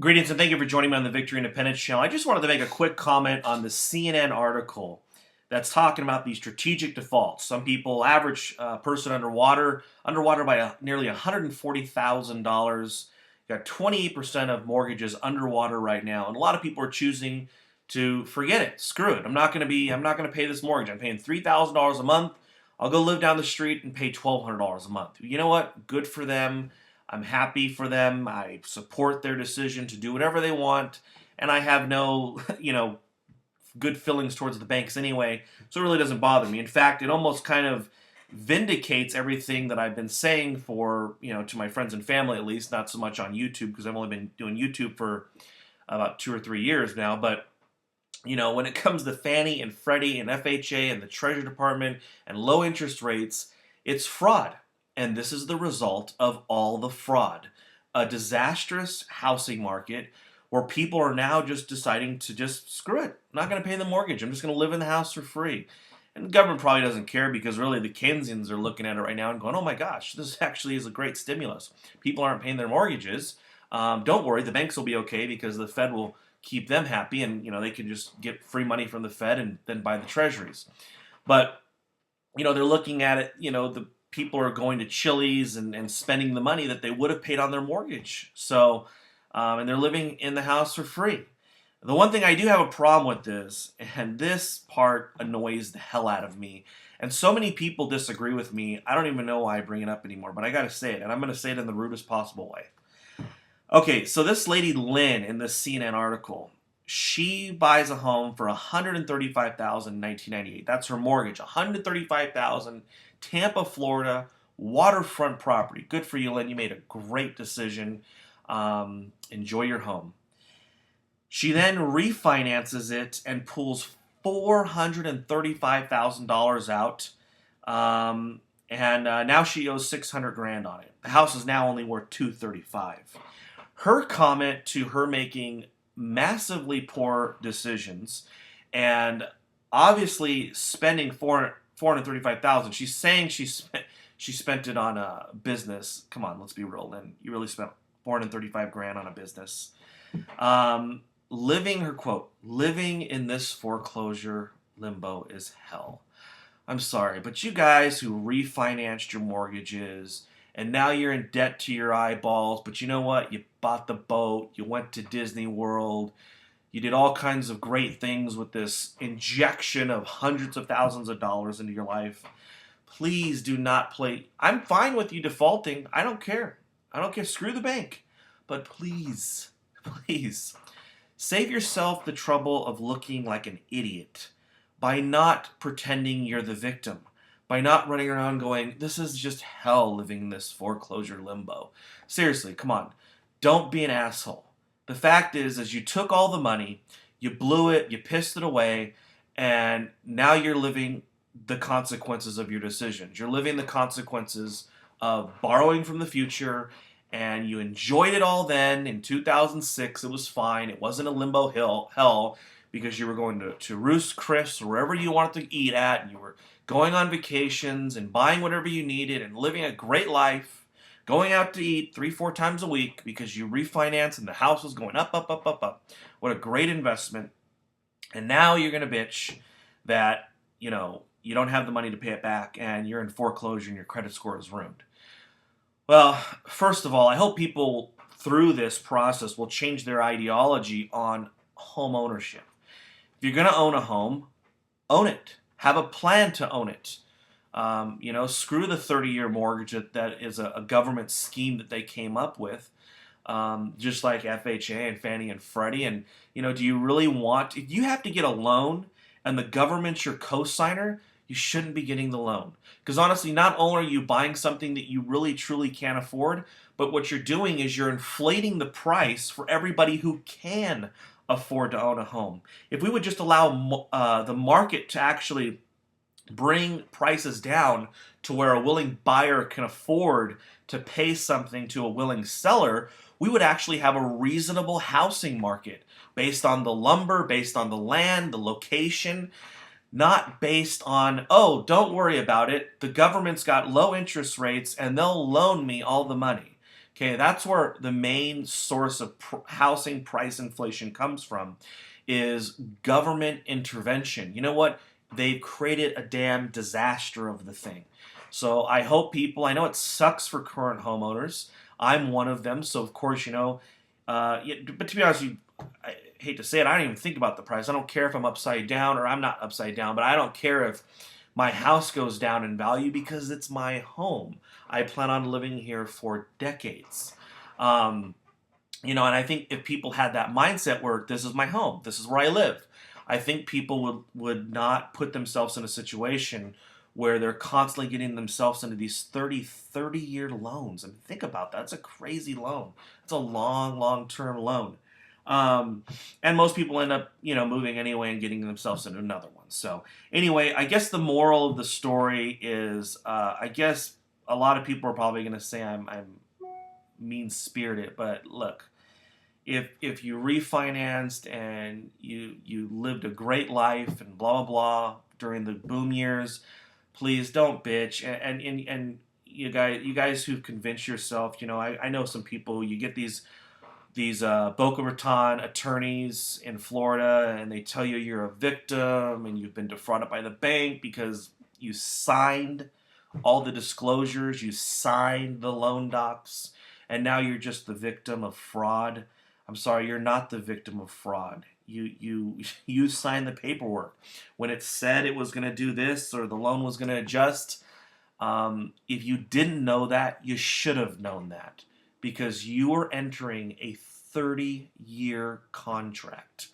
Greetings and thank you for joining me on the Victory Independence channel. I just wanted to make a quick comment on the CNN article that's talking about these strategic defaults. Some people, average person underwater by nearly $140,000. Got 28% of mortgages underwater right now, and a lot of people are choosing to forget it. Screw it. I'm not going to pay this mortgage. I'm paying $3,000 a month. I'll go live down the street and pay $1,200 a month. You know what? Good for them. I'm happy for them. I support their decision to do whatever they want, and I have no, good feelings towards the banks anyway, so it really doesn't bother me. In fact, it almost kind of vindicates everything that I've been saying for, to my friends and family at least, not so much on YouTube because I've only been doing YouTube for about 2 or 3 years now, but when it comes to Fannie and Freddie and FHA and the Treasury Department and low interest rates, it's fraud. And this is the result of all the fraud. A disastrous housing market where people are now just deciding to just screw it. I'm not going to pay the mortgage. I'm just going to live in the house for free. And the government probably doesn't care because really the Keynesians are looking at it right now and going, oh my gosh, this actually is a great stimulus. People aren't paying their mortgages. Don't worry, the banks will be okay because the Fed will keep them happy and they can just get free money from the Fed and then buy the treasuries. But they're looking at it, the people are going to Chili's and spending the money that they would have paid on their mortgage. So, and they're living in the house for free. The one thing I do have a problem with this, and this part annoys the hell out of me, and so many people disagree with me, I don't even know why I bring it up anymore, but I gotta say it, and I'm gonna say it in the rudest possible way. Okay, so this lady Lynn in this CNN article, she buys a home for $135,000 in 1998. That's her mortgage, $135,000, Tampa, Florida, waterfront property. Good for you, Lynn. You made a great decision. Enjoy your home. She then refinances it and pulls $435,000 out, and now she owes $600,000 on it. The house is now only worth $235,000. Her comment to her making massively poor decisions and obviously spending $435,000. She's saying she spent it on a business. Come on, let's be real, Lynn. You really spent $435,000 on a business. Living in this foreclosure limbo is hell. I'm sorry, but you guys who refinanced your mortgages and now you're in debt to your eyeballs, but you know what? You bought the boat, you went to Disney World, you did all kinds of great things with this injection of hundreds of thousands of dollars into your life. Please do not play. I'm fine with you defaulting. I don't care. Screw the bank. But please, please, save yourself the trouble of looking like an idiot by not pretending you're the victim. By not running around going, this is just hell living in this foreclosure limbo. Seriously, come on. Don't be an asshole. The fact is you took all the money, you blew it, you pissed it away, and now you're living the consequences of your decisions. You're living the consequences of borrowing from the future, and you enjoyed it all then. In 2006, it was fine. It wasn't a limbo hell because you were going to Roost Chris or wherever you wanted to eat at, and you were going on vacations and buying whatever you needed and living a great life, going out to eat 3-4 times a week because you refinanced and the house was going up, up, up, up, up. What a great investment. And now you're going to bitch that, you don't have the money to pay it back and you're in foreclosure and your credit score is ruined. Well, first of all, I hope people through this process will change their ideology on home ownership. If you're going to own a home, own it. Have a plan to own it. Screw the 30-year mortgage that is a government scheme that they came up with, just like FHA and Fannie and Freddie. And, do you really want, if you have to get a loan and the government's your co-signer, you shouldn't be getting the loan. Because honestly, not only are you buying something that you really truly can't afford, but what you're doing is you're inflating the price for everybody who can afford to own a home. If we would just allow the market to actually bring prices down to where a willing buyer can afford to pay something to a willing seller, we would actually have a reasonable housing market based on the lumber, based on the land, the location, not based on, oh, don't worry about it, the government's got low interest rates and they'll loan me all the money. Okay, that's where the main source of housing price inflation comes from, is government intervention. You know what? They've created a damn disaster of the thing. So I hope people, I know it sucks for current homeowners. I'm one of them. So of course, but to be honest, I hate to say it, I don't even think about the price. I don't care if I'm upside down or I'm not upside down, but I don't care if my house goes down in value because it's my home. I plan on living here for decades. Um, and I think if people had that mindset where this is my home, this is where I live, I think people would not put themselves in a situation where they're constantly getting themselves into these 30-year loans. I mean, think about that. It's a crazy loan. It's a long-term loan. Um, and most people end up, moving anyway and getting themselves into another one. So anyway, I guess the moral of the story is, I guess a lot of people are probably going to say I'm mean spirited, but look, if you refinanced and you lived a great life and blah blah blah during the boom years, please don't bitch. And you guys who've convinced yourself, I know some people, you get these Boca Raton attorneys in Florida, and they tell you you're a victim and you've been defrauded by the bank because you signed all the disclosures, you signed the loan docs, and now you're just the victim of fraud. I'm sorry, you're not the victim of fraud. You signed the paperwork when it said it was going to do this or the loan was going to adjust. If you didn't know that, you should have known that, because you are entering a 30-year contract.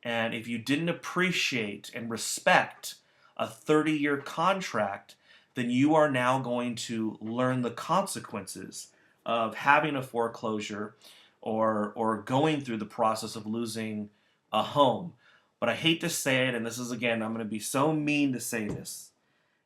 And if you didn't appreciate and respect a 30-year contract, then you are now going to learn the consequences of having a foreclosure or going through the process of losing a home. But I hate to say it, and this is, again, I'm going to be so mean to say this.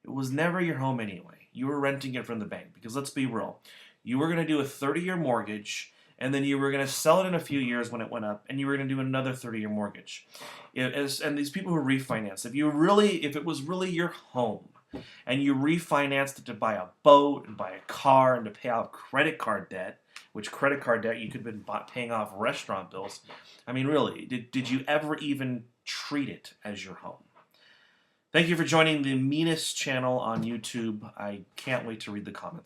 It was never your home anyway. You were renting it from the bank, because let's be real. You were going to do a 30-year mortgage, and then you were going to sell it in a few years when it went up, and you were going to do another 30-year mortgage. And these people who refinance, if it was really your home, and you refinanced it to buy a boat and buy a car and to pay off credit card debt, which credit card debt you could have been paying off restaurant bills. I mean, really, did you ever even treat it as your home? Thank you for joining the meanest channel on YouTube. I can't wait to read the comments.